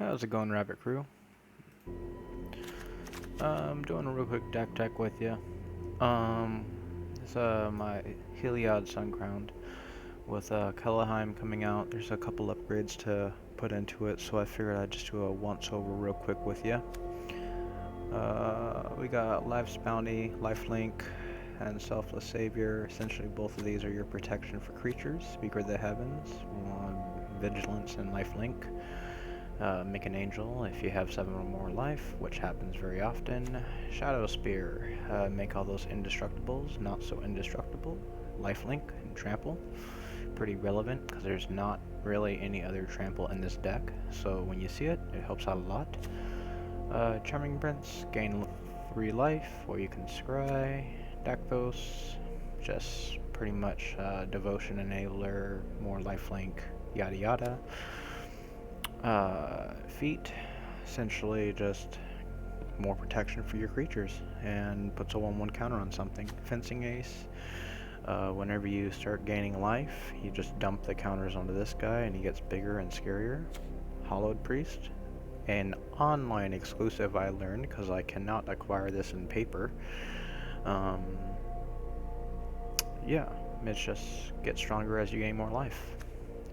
How's it going, Rabbit Crew? I'm doing a real quick deck tech with you. Um, it's my Heliod Sun Crowned with Kaldheim coming out. There's a couple upgrades to put into it, so I figured I'd just do a once over real quick with you. We got Life's Bounty, Lifelink, and Selfless Savior. Essentially, both of these are your protection for creatures. Speaker of the Heavens, Vigilance, and Lifelink. Make an angel if you have 7 or more life, which happens very often. Shadow Spear, make all those indestructibles not so indestructible. Lifelink and Trample, pretty relevant because there's not really any other trample in this deck, so when you see it, it helps out a lot. Charming Prince, gain 3 life, or you can scry. Dakthos, just pretty much devotion enabler, more lifelink, yada yada. Feet, essentially just more protection for your creatures, and puts a 1/1 counter on something. Fencing Ace, whenever you start gaining life, you just dump the counters onto this guy and he gets bigger and scarier. Hollowed Priest, an online exclusive I learned because I cannot acquire this in paper. Um, yeah, it just gets stronger as you gain more life.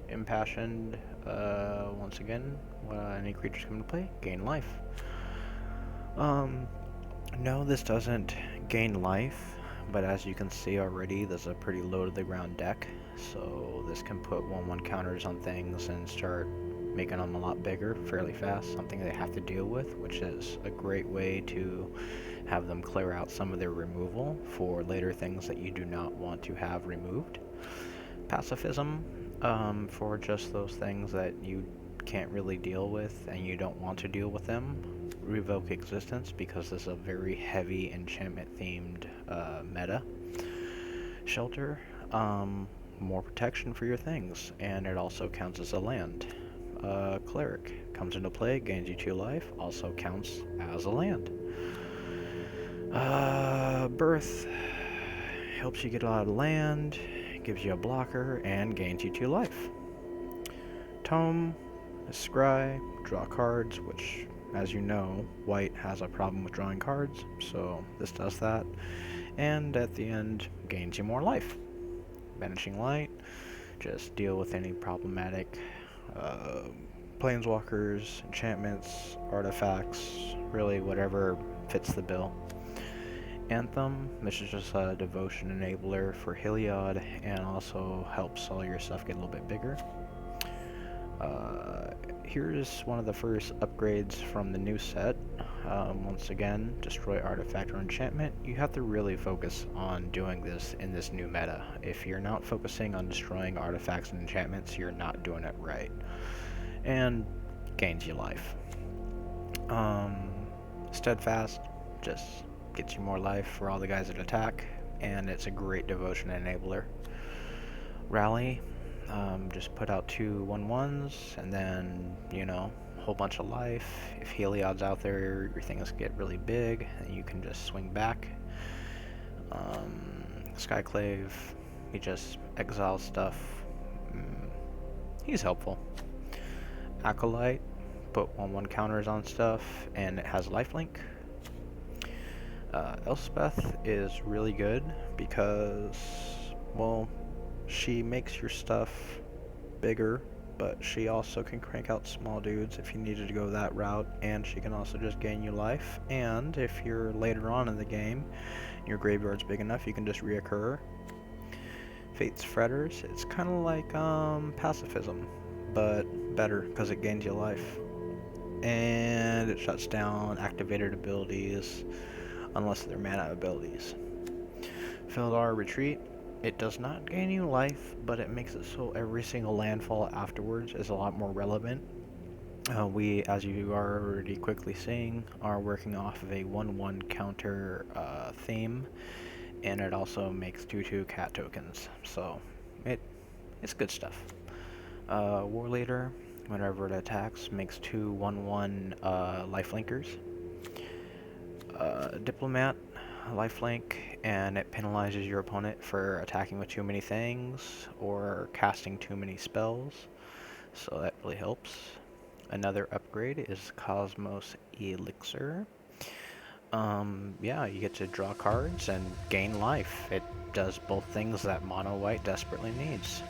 Impassioned, once again, any creatures come into play, gain life. No, this doesn't gain life, but as you can see already, this is a pretty low to the ground deck, so this can put 1/1 counters on things and start making them a lot bigger fairly fast, something they have to deal with, which is a great way to have them clear out some of their removal for later things that you do not want to have removed. Pacifism, for just those things that you can't really deal with and you don't want to deal with them. Revoke existence, because this is a very heavy enchantment themed meta. Shelter, more protection for your things, and it also counts as a land. Cleric comes into play, gains you 2 life, also counts as a land. Birth helps you get a lot of land, gives you a blocker, and gains you 2 life. Tome, scry, draw cards, which, as you know, white has a problem with drawing cards, so this does that. And at the end, gains you more life. Banishing Light, just deal with any problematic planeswalkers, enchantments, artifacts, really whatever fits the bill. Anthem, which is just a devotion enabler for Heliod, and also helps all your stuff get a little bit bigger. Here's one of the first upgrades from the new set. Once again, destroy artifact or enchantment. You have to really focus on doing this in this new meta. If you're not focusing on destroying artifacts and enchantments, you're not doing it right. And gains you life. Steadfast just gets you more life for all the guys that attack, and it's a great devotion enabler. Rally, just put out 2 1/1s, and then, a whole bunch of life. If Heliod's out there, your things get really big, and you can just swing back. Skyclave, he just exiles stuff. He's helpful. Acolyte, put 1/1 counters on stuff, and it has lifelink. Elspeth is really good because, well, she makes your stuff bigger, but she also can crank out small dudes if you needed to go that route, and she can also just gain you life. And if you're later on in the game, your graveyard's big enough, you can just reoccur. Fate's Fretters, it's kind of like Pacifism, but better because it gains you life. And it shuts down activated abilities unless they're mana abilities. Phildar Retreat, it does not gain you life, but it makes it so every single landfall afterwards is a lot more relevant. We, as you are already quickly seeing, are working off of a 1/1 counter theme, and it also makes 2/2 cat tokens, so it's good stuff. War Leader, whenever it attacks, makes 2 1/1 lifelinkers. Diplomat, lifelink, and it penalizes your opponent for attacking with too many things or casting too many spells, so that really helps. Another upgrade is Cosmos Elixir. Yeah, you get to draw cards and gain life. It does both things that mono white desperately needs.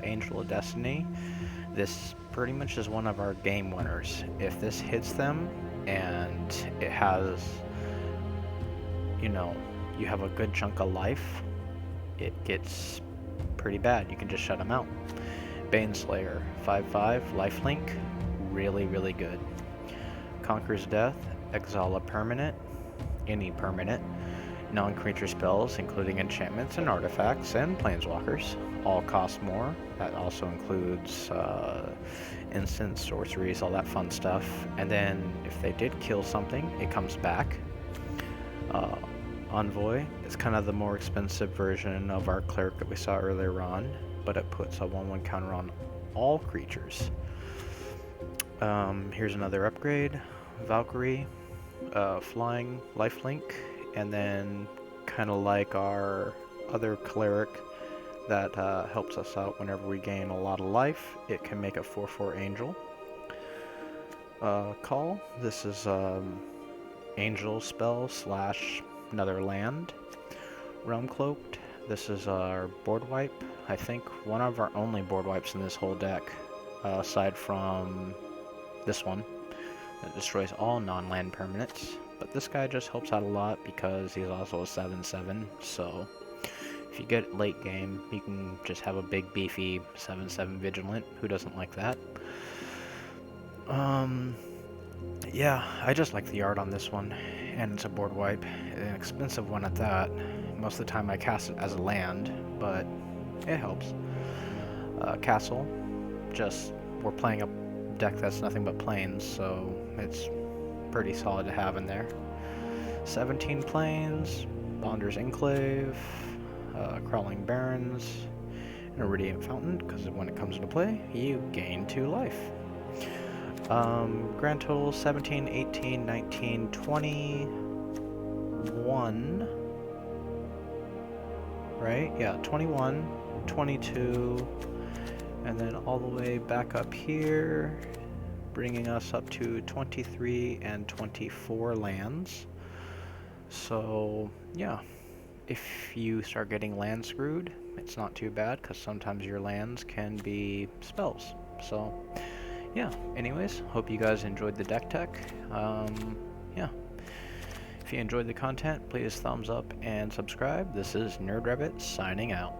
Angel of Destiny. This pretty much is one of our game winners. If this hits them and it has, you know, you have a good chunk of life, it gets pretty bad. You can just shut them out. Baneslayer, 5/5, lifelink, really good. Conquers Death, exile a permanent, any permanent, non-creature spells, including enchantments and artifacts, and planeswalkers, all cost more. That also includes instants, sorceries, all that fun stuff. And then if they did kill something, it comes back. Envoy is kind of the more expensive version of our cleric that we saw earlier on, but it puts a 1/1 counter on all creatures. Here's another upgrade. Valkyrie, flying, lifelink, and then kind of like our other cleric that helps us out whenever we gain a lot of life, it can make a 4/4 angel. Call, this is angel spell / another land. Realm Cloaked, this is our board wipe. I think one of our only board wipes in this whole deck, aside from this one that destroys all non-land permanents. But this guy just helps out a lot because he's also a 7/7, so if you get late game, you can just have a big beefy 7/7 Vigilant. Who doesn't like that? Yeah, I just like the art on this one, and it's a board wipe, an expensive one at that. Most of the time I cast it as a land, but it helps. Castle, just we're playing a deck that's nothing but planes, so it's pretty solid to have in there. 17 planes, Bonder's Enclave, Crawling Barrens, and a Radiant Fountain, because when it comes into play, you gain 2 life. Grand total 17, 18, 19, 21, right? Yeah, 21, 22, and then all the way back up here, bringing us up to 23 and 24 lands. So, yeah, if you start getting land screwed, it's not too bad, because sometimes your lands can be spells. So, yeah, anyways, hope you guys enjoyed the deck tech. Yeah, if you enjoyed the content, please thumbs up and subscribe. This is Nerd Rabbit signing out.